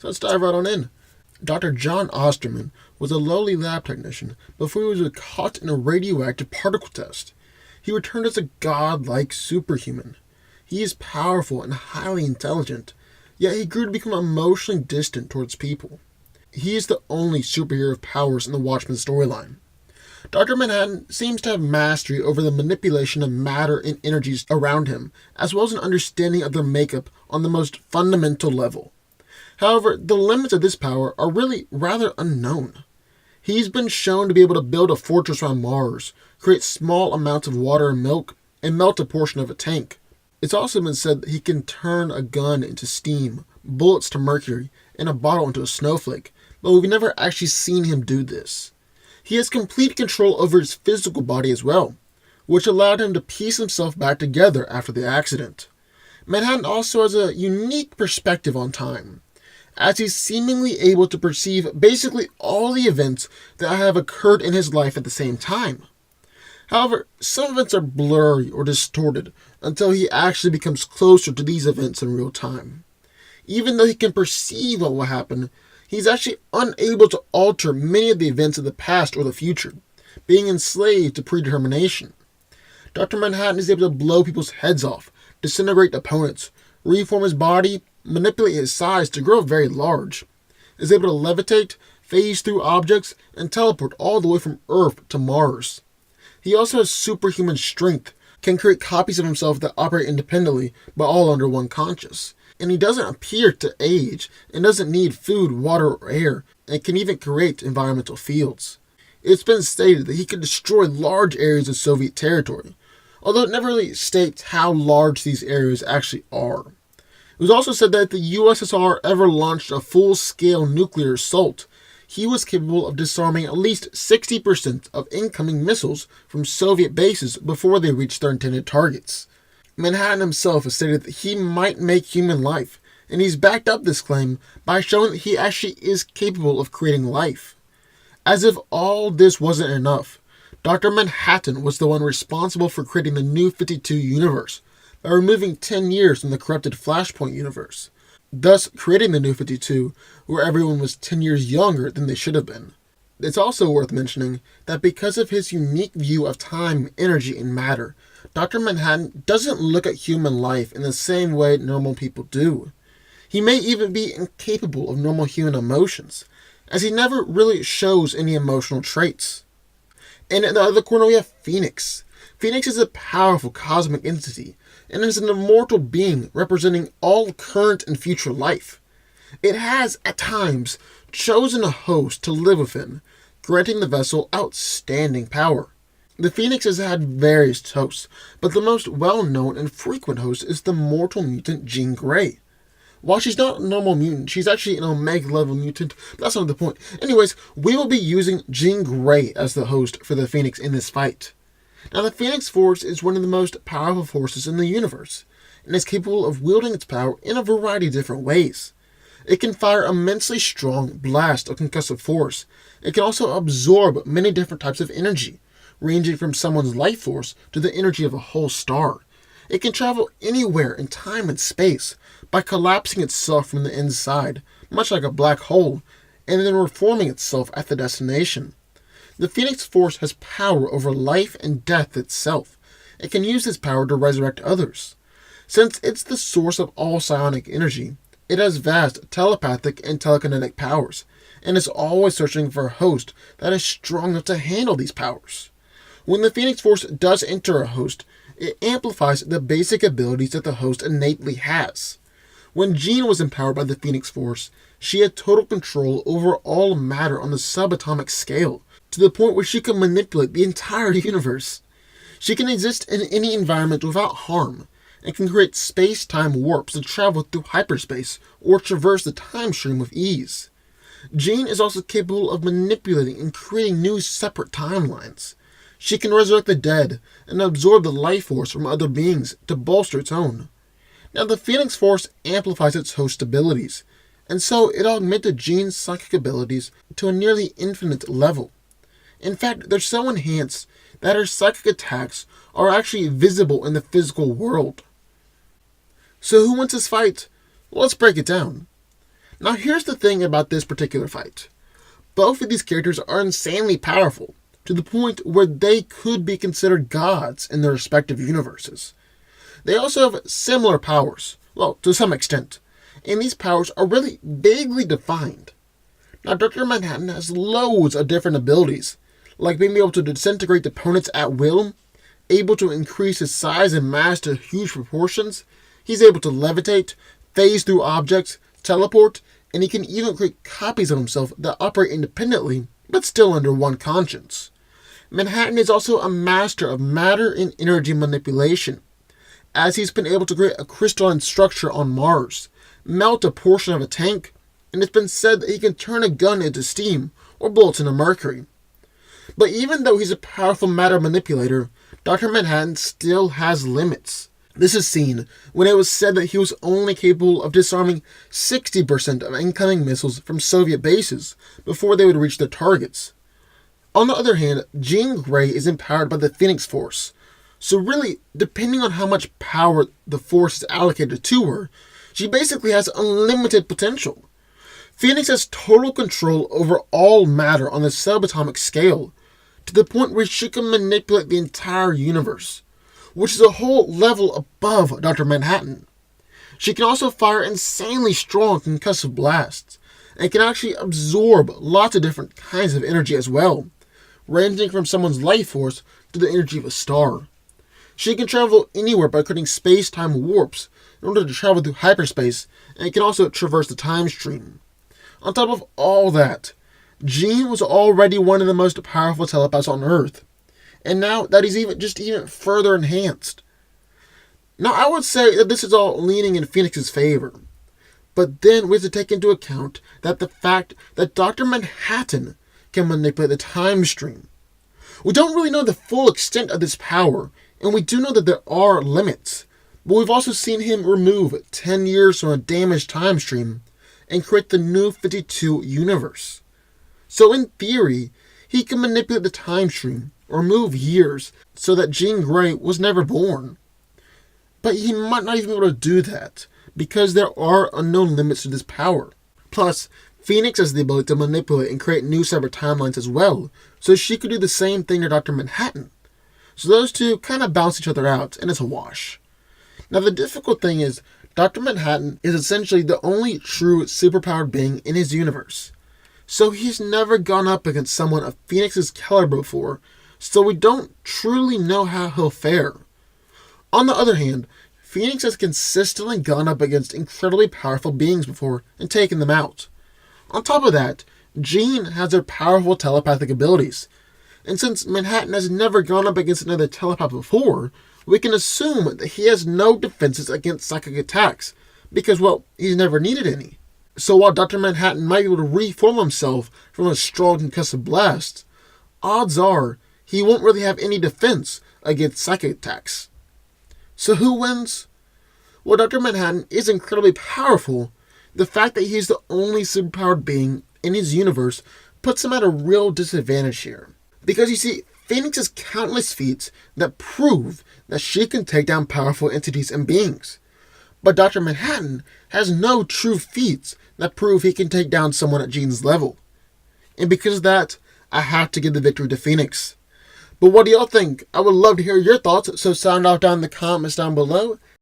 So let's dive right on in. Dr. John Osterman was a lowly lab technician before he was caught in a radioactive particle test. He returned as a godlike superhuman. He is powerful and highly intelligent, yet he grew to become emotionally distant towards people. He is the only superhero of powers in the Watchmen storyline. Dr. Manhattan seems to have mastery over the manipulation of matter and energies around him, as well as an understanding of their makeup on the most fundamental level. However, the limits of this power are really rather unknown. He's been shown to be able to build a fortress around Mars, create small amounts of water and milk, and melt a portion of a tank. It's also been said that he can turn a gun into steam, bullets to mercury, and a bottle into a snowflake, but we've never actually seen him do this. He has complete control over his physical body as well, which allowed him to piece himself back together after the accident. Manhattan also has a unique perspective on time, as he's seemingly able to perceive basically all the events that have occurred in his life at the same time. However, some events are blurry or distorted until he actually becomes closer to these events in real time. Even though he can perceive what will happen, he's actually unable to alter many of the events of the past or the future, being enslaved to predetermination. Dr. Manhattan is able to blow people's heads off, disintegrate opponents, reform his body, manipulate his size to grow very large, is able to levitate, phase through objects, and teleport all the way from Earth to Mars. He also has superhuman strength, can create copies of himself that operate independently, but all under one conscious. And he doesn't appear to age, and doesn't need food, water, or air, and can even create environmental fields. It's been stated that he could destroy large areas of Soviet territory, although it never really states how large these areas actually are. It was also said that if the USSR ever launched a full-scale nuclear assault, he was capable of disarming at least 60% of incoming missiles from Soviet bases before they reached their intended targets. Manhattan himself has stated that he might make human life, and he's backed up this claim by showing that he actually is capable of creating life. As if all this wasn't enough, Dr. Manhattan was the one responsible for creating the New 52 universe, by removing 10 years from the corrupted Flashpoint universe, thus creating the New 52, where everyone was 10 years younger than they should have been. It's also worth mentioning that because of his unique view of time, energy, and matter, Dr. Manhattan doesn't look at human life in the same way normal people do. He may even be incapable of normal human emotions, as he never really shows any emotional traits. And in the other corner we have Phoenix. Phoenix is a powerful cosmic entity, and is an immortal being representing all current and future life. It has, at times, chosen a host to live within, granting the vessel outstanding power. The Phoenix has had various hosts, but the most well-known and frequent host is the mortal mutant Jean Grey. While she's not a normal mutant, she's actually an Omega-level mutant, but that's not the point. Anyways, we will be using Jean Grey as the host for the Phoenix in this fight. Now, the Phoenix Force is one of the most powerful forces in the universe, and is capable of wielding its power in a variety of different ways. It can fire immensely strong blast of concussive force. It can also absorb many different types of energy, ranging from someone's life force to the energy of a whole star. It can travel anywhere in time and space by collapsing itself from the inside, much like a black hole, and then reforming itself at the destination. The Phoenix Force has power over life and death itself. It can use this power to resurrect others. Since it's the source of all psionic energy, it has vast telepathic and telekinetic powers, and is always searching for a host that is strong enough to handle these powers. When the Phoenix Force does enter a host, it amplifies the basic abilities that the host innately has. When Jean was empowered by the Phoenix Force, she had total control over all matter on the subatomic scale, to the point where she can manipulate the entire universe. She can exist in any environment without harm, and can create space-time warps to travel through hyperspace or traverse the time stream with ease. Jean is also capable of manipulating and creating new separate timelines. She can resurrect the dead and absorb the life force from other beings to bolster its own. Now, the Phoenix Force amplifies its host abilities, and so it augmented Jean's psychic abilities to a nearly infinite level. In fact, they're so enhanced that her psychic attacks are actually visible in the physical world. So who wins this fight? Well, let's break it down. Now here's the thing about this particular fight. Both of these characters are insanely powerful, to the point where they could be considered gods in their respective universes. They also have similar powers, well, to some extent, and these powers are really vaguely defined. Now, Dr. Manhattan has loads of different abilities, like being able to disintegrate opponents at will, able to increase his size and mass to huge proportions, he's able to levitate, phase through objects, teleport, and he can even create copies of himself that operate independently, but still under one conscience. Manhattan is also a master of matter and energy manipulation, as he's been able to create a crystalline structure on Mars, melt a portion of a tank, and it's been said that he can turn a gun into steam or bullets into mercury. But even though he's a powerful matter manipulator, Dr. Manhattan still has limits. This is seen when it was said that he was only capable of disarming 60% of incoming missiles from Soviet bases before they would reach their targets. On the other hand, Jean Grey is empowered by the Phoenix Force, so really, depending on how much power the Force is allocated to her, she basically has unlimited potential. Phoenix has total control over all matter on the subatomic scale, to the point where she can manipulate the entire universe, which is a whole level above Dr. Manhattan. She can also fire insanely strong concussive blasts, and can actually absorb lots of different kinds of energy as well, ranging from someone's life force to the energy of a star. She can travel anywhere by creating space-time warps in order to travel through hyperspace, and can also traverse the time stream. On top of all that, Jean was already one of the most powerful telepaths on Earth, and now that he's even further enhanced. Now, I would say that this is all leaning in Phoenix's favor, but then we have to take into account that the fact that Dr. Manhattan can manipulate the time stream. We don't really know the full extent of this power, and we do know that there are limits, but we've also seen him remove 10 years from a damaged time stream and create the New 52 universe. So in theory, he can manipulate the time stream or move years so that Jean Grey was never born. But he might not even be able to do that, because there are unknown limits to this power. Plus, Phoenix has the ability to manipulate and create new separate timelines as well, so she could do the same thing to Dr. Manhattan. So those two kind of balance each other out, and it's a wash. Now the difficult thing is, Dr. Manhattan is essentially the only true superpowered being in his universe. So he's never gone up against someone of Phoenix's caliber before, so we don't truly know how he'll fare. On the other hand, Phoenix has consistently gone up against incredibly powerful beings before and taken them out. On top of that, Jean has her powerful telepathic abilities, and since Manhattan has never gone up against another telepath before, we can assume that he has no defenses against psychic attacks, because, well, he's never needed any. So while Dr. Manhattan might be able to reform himself from a strong concussive blast, odds are he won't really have any defense against psychic attacks. So who wins? Well, Dr. Manhattan is incredibly powerful. The fact that he's the only superpowered being in his universe puts him at a real disadvantage here. Because you see, Phoenix has countless feats that prove that she can take down powerful entities and beings. But Dr. Manhattan has no true feats that prove he can take down someone at Jean's level. And because of that, I have to give the victory to Phoenix. But what do y'all think? I would love to hear your thoughts, so sound off down in the comments down below.